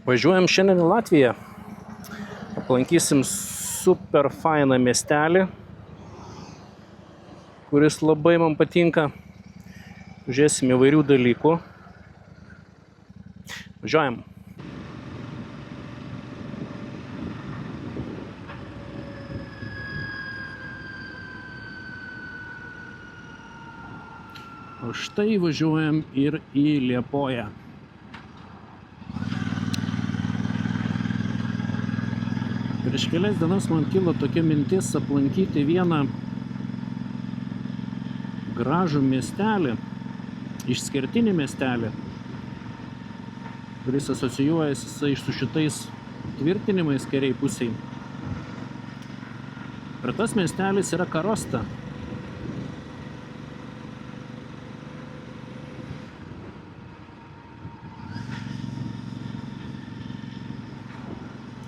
Važiuojam šiandien į Latviją. Aplankysim super fainą miestelį, kuris labai man patinka. Žiūrėsim įvairių dalykų. Važiuojam. O štai važiuojam ir į Liepoją. Prieš kelias dienas man kilo tokia mintis aplankyti vieną gražų miestelį, išskirtinį miestelį, kuris asocijuojasi su šitais tvirtinimais kairiai pusiai. Ir tas miestelis yra Karosta.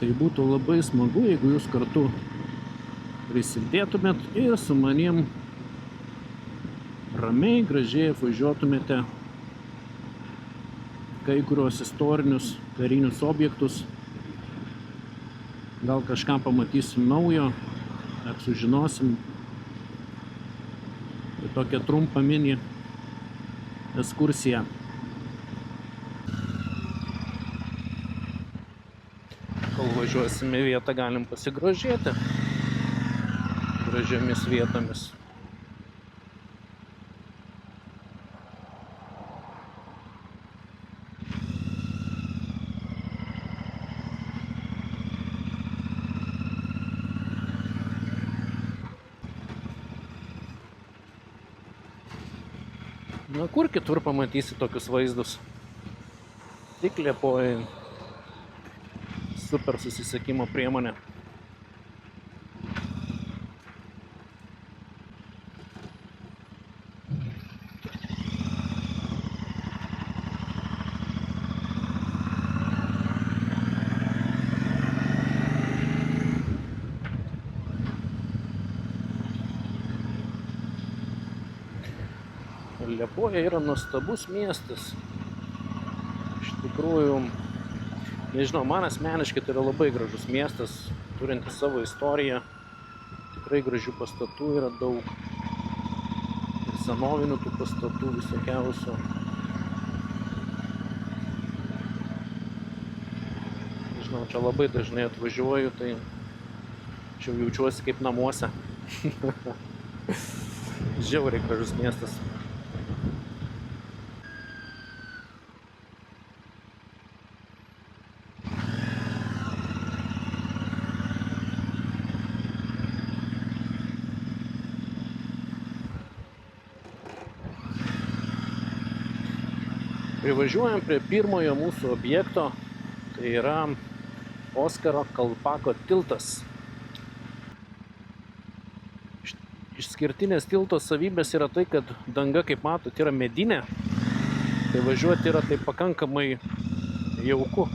Tai būtų labai smagu, jeigu jūs kartu prisidėtumėt ir su manim ramiai, gražiai apvažiuotumėte kai kurios istorinius karinius objektus. Gal kažką pamatysim naujo, ar sužinosim. Tai tokia trumpa mini ekskursija. Kol važiuosime į vietą, galim pasigrožėti gražiomis vietomis. Na, kur kitur pamatysi tokius vaizdus? Tik Liepojoj. Super susisiekimo priemonė. Liepoja yra nuostabus miestas. Iš tikrųjų, nežinau, man asmeniškai tai yra labai gražus miestas, turintis savo istoriją. Tikrai gražių pastatų yra daug. Ir senovinių tų pastatų visokiausių. Nežinau, čia labai dažnai atvažiuoju, tai čia jaučiuosi kaip namuose. Žiauriai gražus miestas. Privažiuojam prie pirmojo mūsų objekto, tai yra Oskaro Kalpako tiltas. Išskirtinės tilto savybės yra tai, kad danga, kaip matot, yra medinė, tai važiuoti yra tai pakankamai jauku.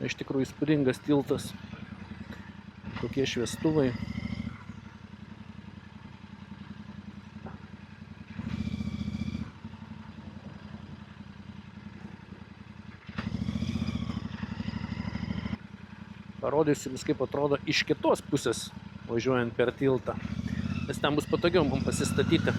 Iš tikrųjų įspūdingas tiltas, kokie šviestuvai. Parodysiu jums, kaip atrodo iš kitos pusės važiuojant per tiltą, nes ten bus patogiau mums pasistatyti.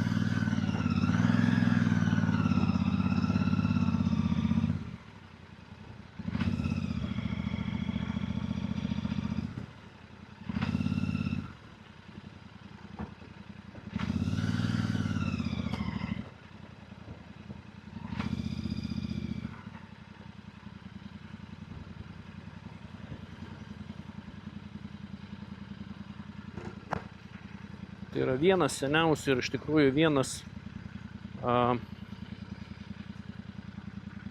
Tai yra vienas seniausių ir iš tikrųjų vienas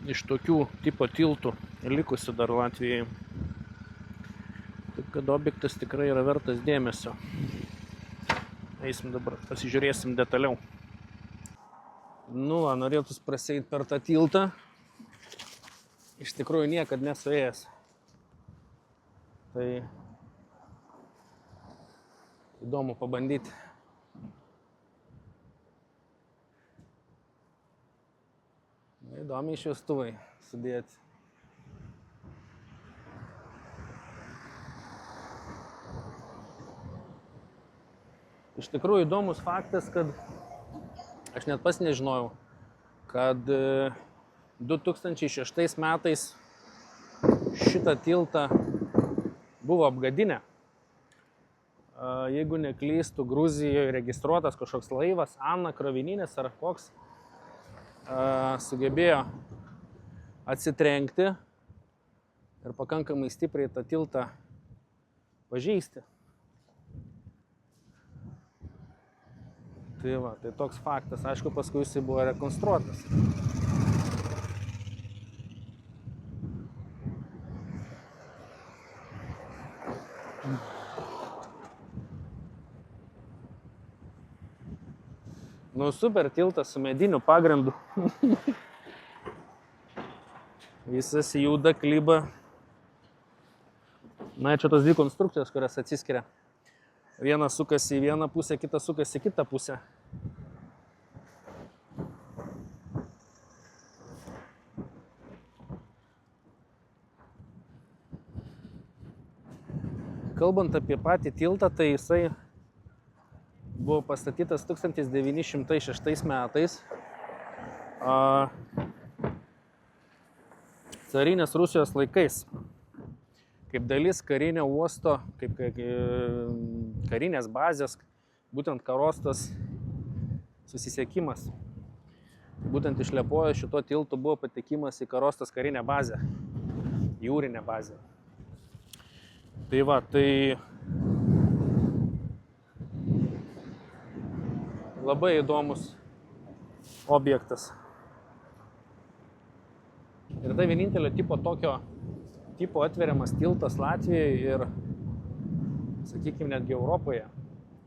iš tokių tipo tiltų likusių dar Latvijai. Taip kad objektas tikrai yra vertas dėmesio. Eisim dabar, pasižiūrėsim detaliau. Nu, norėtus praseit per tą tiltą. iš tikrųjų niekad nesuėjęs. Tai įdomu pabandyti. Įdomiai šviestuvai sudėti. Iš tikrųjų įdomus faktas, kad aš net pats nežinojau, kad 2006 metais šitą tiltą buvo apgadinę. Jeigu neklystų, Gruzijoje registruotas kažkoks laivas, Anna krovininis ar koks, sugebėjo atsitrenkti ir pakankamai stipriai tą tiltą pažeisti. Tai va, tai toks faktas. Aišku, paskui jisai buvo rekonstruotas. Nu, super tiltas su mediniu pagrindu. Visas juda, klyba. Na, čia tos dvi konstrukcijos, kurias atsiskiria. Vienas sukasi į vieną pusę, kitas sukasi į kitą pusę. Kalbant apie patį tiltą, tai jisai buvo pastatytas 1906 metais. Carinės Rusijos laikais. Kaip dalis karinio uosto, kaip karinės bazės, būtent Karostos susisiekimas. Būtent iš Liepojos šito tiltu buvo patekimas į Karostos karinę bazę, jūrinę bazę. Tai va, tai labai įdomus objektas. Ir tai vienintelio tipo atveriamas tiltas Latvijoje ir, sakykime, netgi Europoje.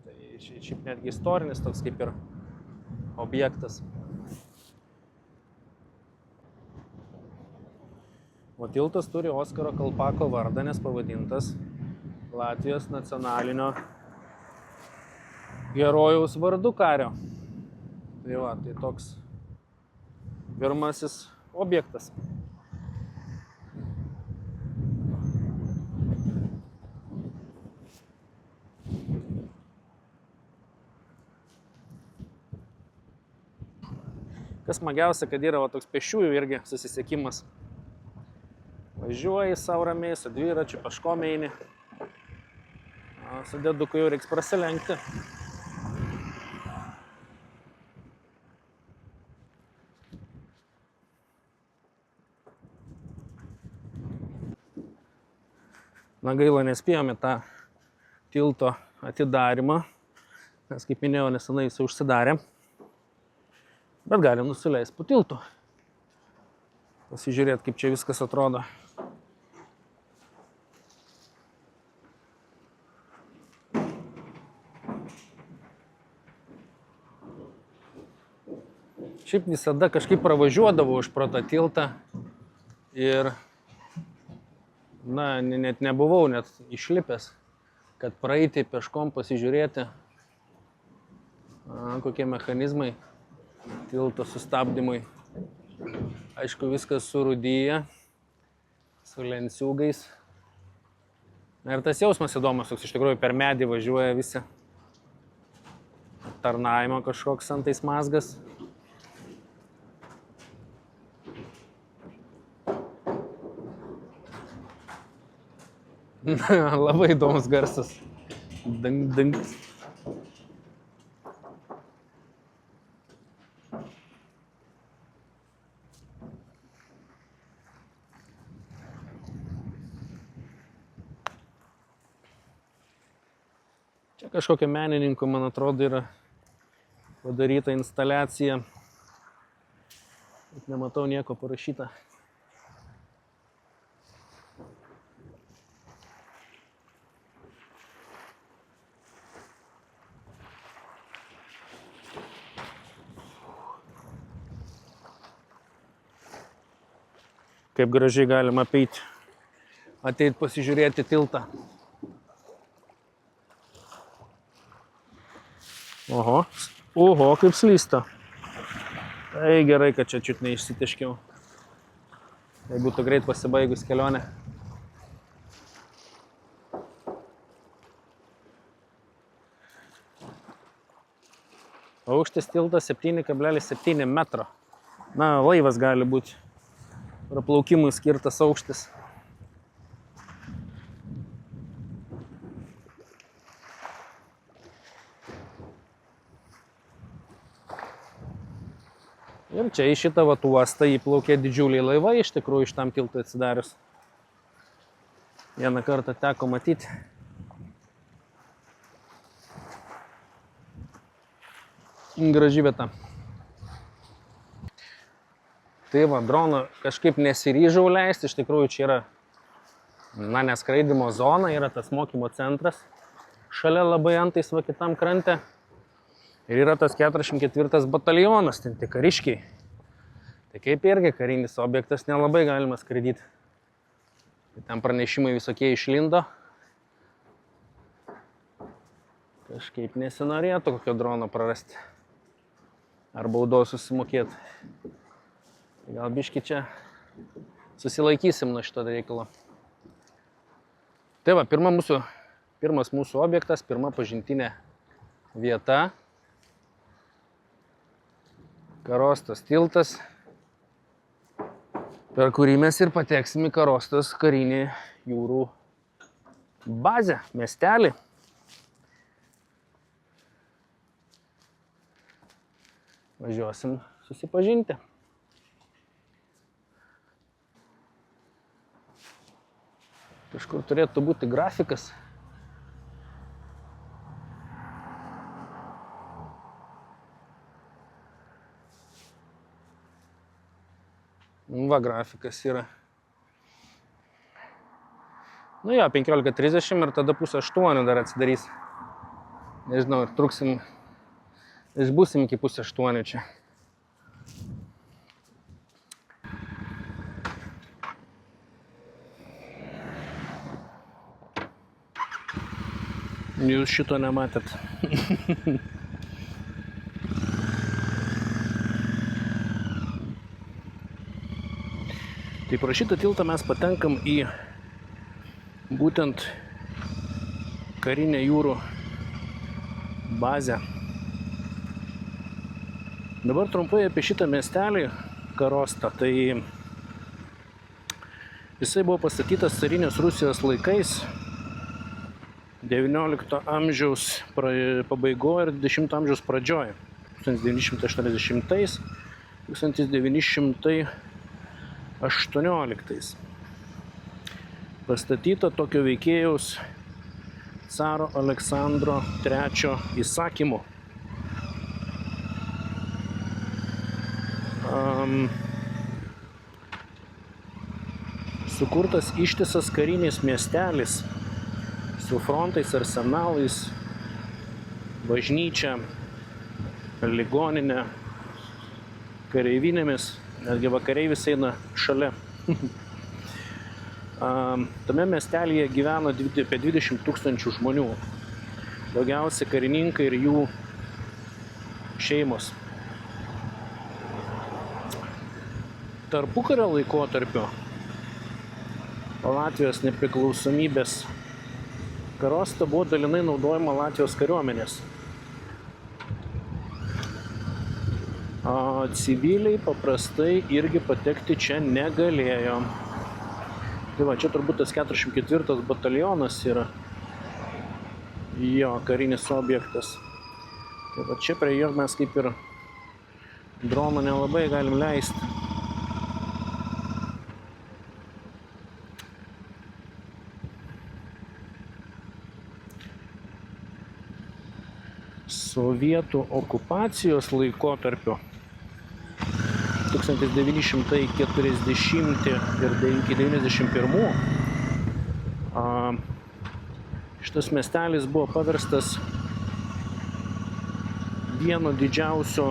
Tai šiaip netgi istorinis toks kaip ir objektas. O tiltas turi Oskaro Kalpako vardą, nes pavadintas Latvijos nacionalinio herojaus vardu kario. Tai va, tai toks pirmasis objektas. Kas smagiausia, kad yra va, toks pešiųjų irgi susisiekimas. Važiuoji savo ramiai, su dviračiu, peškom eini. Su dėduku jau reiks prasilenkti. Na gaila, nespėjome tą tilto atidarimą, nes kaip minėjau, nesenai jis užsidarė. Bet galim nusileisti po tiltu. Pasižiūrėti, kaip čia viskas atrodo. Šiaip visada kažkaip pravažiuodavau iš pro tą tiltą ir net nebuvau net išlipęs, kad praeiti peškom pasižiūrėti, kokie mechanizmai tilto sustabdymui. Aišku, viskas surūdyja, su lenciūgais. Ir tas jausmas įdomus, toks iš tikrųjų per medį važiuoja visi. Tarnavimo kažkoks antais mazgas. Labai įdomus garsas. Ding, ding. Čia kažkokio menininko, man atrodo, yra padaryta instaliacija. Bet nematau nieko parašyta. kaip gražiai galima ateit pasižiūrėti tiltą. Oho, kaip slysta. Tai gerai, kad čia čiut neišsitiškiau. Tai būtų greit pasibaigus kelionė. Aukštis tiltas 7,7 metro. Na, laivas gali būti praplaukimui skirtas aukštis. Ir čia į šitą uostą įplaukė didžiuliai laivai, iš tikrųjų, iš tam tiltui atsidarius. Vieną kartą teko matyti. Graži vieta. Tai va, droną kažkaip nesiryžau leisti, iš tikrųjų čia yra, neskraidimo zona, yra tas mokymo centras. Šalia labai antais va kitam krante. Ir yra tas 44 batalionas, ten tik kariškiai. Tai kaip irgi karinis objektas nelabai galima skraidyti. Ten pranešimai visokie išlindo. Kažkaip nesinorėtų kokio drono prarasti. Ar baudos susimokėti. Gal biški čia susilaikysim nuo šito reikalo. Tai va, pirmas mūsų objektas, pirma pažintinė vieta. Karostos tiltas, per kurį mes ir pateksim į Karostos karinį jūrų bazę, miestelį. Važiuosim susipažinti. Kažkur turėtų būti grafikas. Va, grafikas yra. Nu jo, 15:30 ir tada 7:30 dar atsidarys. Nežinau, ir truksim, išbūsim iki 7:30 čia. Jūs šito nematėt. Tai pro šitą tiltą mes patenkam į būtent karinę jūrų bazę. Dabar trumpai apie šitą miestelį Karostą. Tai jisai buvo pastatytas carinės Rusijos laikais, 19 amžiaus pabaigoje ir 20 amžiaus pradžioje. 1980-ais, 1918. Pastatyta tokio veikėjaus caro Aleksandro III įsakymu. Sukurtas ištisas karinis miestelis su frontais, arsenalais, bažnyčia, ligoninė, kareivinėmis. Netgi vakareivis eina šalia. Tame miestelyje gyveno apie 20 000 žmonių. Daugiausia karininkai ir jų šeimos. Tarpukario laikotarpio Latvijos nepriklausomybės Karosta buvo dalinai naudojama Latvijos kariuomenės. Civiliai paprastai irgi patekti čia negalėjo. Tai va, čia turbūt tas 44 batalionas yra jo karinis objektas. Tai va, čia prie jo mes kaip ir droną nelabai galim leisti. Sovietų okupacijos laikotarpiu 1940 ir 1991 šitas miestelis buvo paverstas vienu didžiausių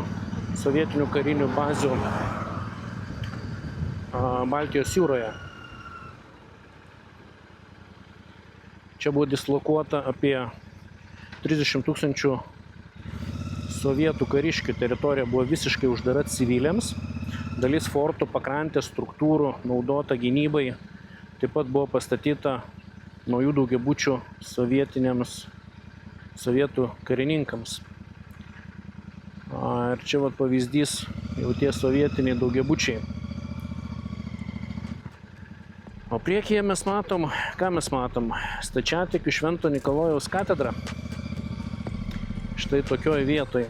sovietinių karinių bazių Baltijos jūroje. Čia buvo dislokuota apie 30 000 sovietų kariškių. Teritorija buvo visiškai uždara civiliams. Dalis fortų, pakrantės, struktūrų naudota gynybai. Taip pat buvo pastatyta naujų daugiabučių sovietų karininkams. Ir čia vat pavyzdys jau tie sovietiniai daugiabučiai. O priekyje mes matom, ką mes matom? Stačiatikių Švento Nikalojaus katedrą. Štai tokioj vietoje.